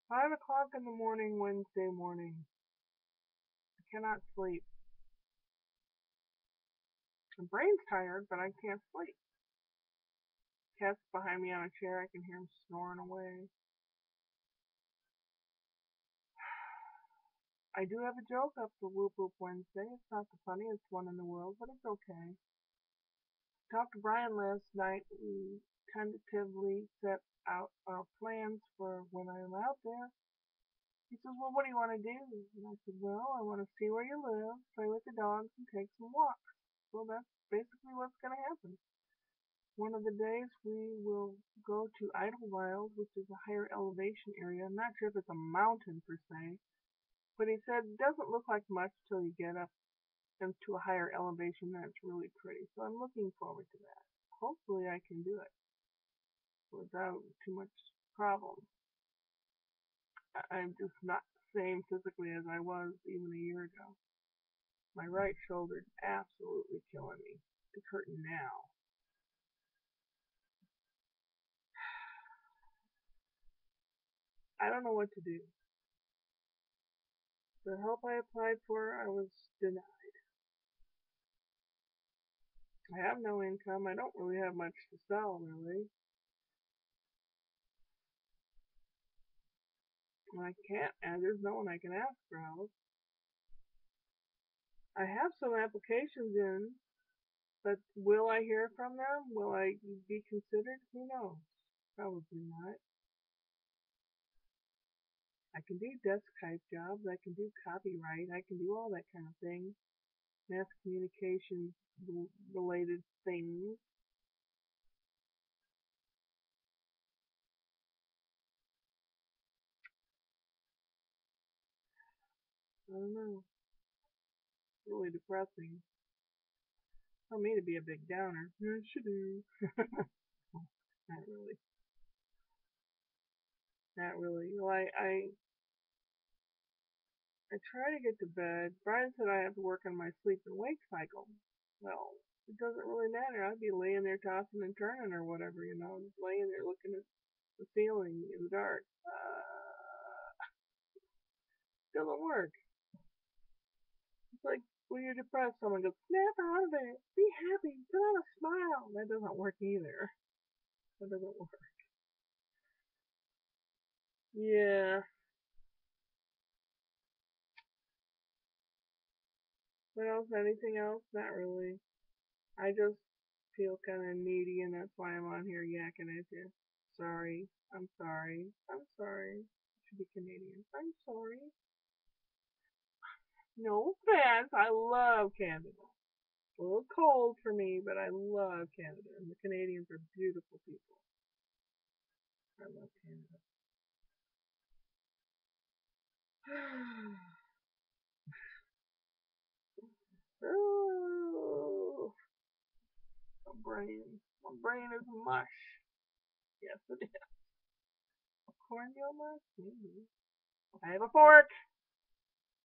5 o'clock in the morning, Wednesday morning. I cannot sleep. My brain's tired, but I can't sleep. Cat's behind me on a chair. I can hear him snoring away. I do have a joke up for Whoop Whoop Wednesday. It's not the funniest one in the world, but it's okay. Talked to Brian last night. We tentatively set out our plans for when I'm out there. He says, well, what do you want to do? And I said, well, I want to see where you live, play with the dogs, and take some walks. So that's basically what's going to happen. One of the days we will go to Idlewild, which is a higher elevation area. I'm not sure if it's a mountain per se, but he said it doesn't look like much till you get up into a higher elevation. That's really pretty. So I'm looking forward to that. Hopefully I can do it without too much problem. I'm just not the same physically as I was even a year ago. My right shoulder is absolutely killing me. It's hurting now. I don't know what to do. The help I applied for, I was denied. I have no income. I don't really have much to sell, really. And I can't, and there's no one I can ask for help. I have some applications in, but will I hear from them? Will I be considered? Who knows? Probably not. I can do desk type jobs. I can do copyright. I can do all that kind of thing. Mass communication related things. I don't know. It's really depressing. Tell me to be a big downer. Yes, you do. Not really. Not really. Well, I try to get to bed. Brian said I have to work on my sleep and wake cycle. Well, it doesn't really matter. I'd be laying there tossing and turning or whatever, just laying there looking at the ceiling in the dark. Doesn't work. It's like when you're depressed, someone goes, snap out of it. Be happy. Put on a smile. That doesn't work either. That doesn't work. Yeah. What else? Anything else? Not really. I just feel kind of needy, and that's why I'm on here yakking at you. Sorry. I'm sorry. I'm sorry. I should be Canadian. I'm sorry. No offense. I love Canada. It's a little cold for me, but I love Canada. And the Canadians are beautiful people. I love Canada. Oh, my brain. My brain is mush. Yes, it is. Cornmeal mush? Maybe. I have a fork.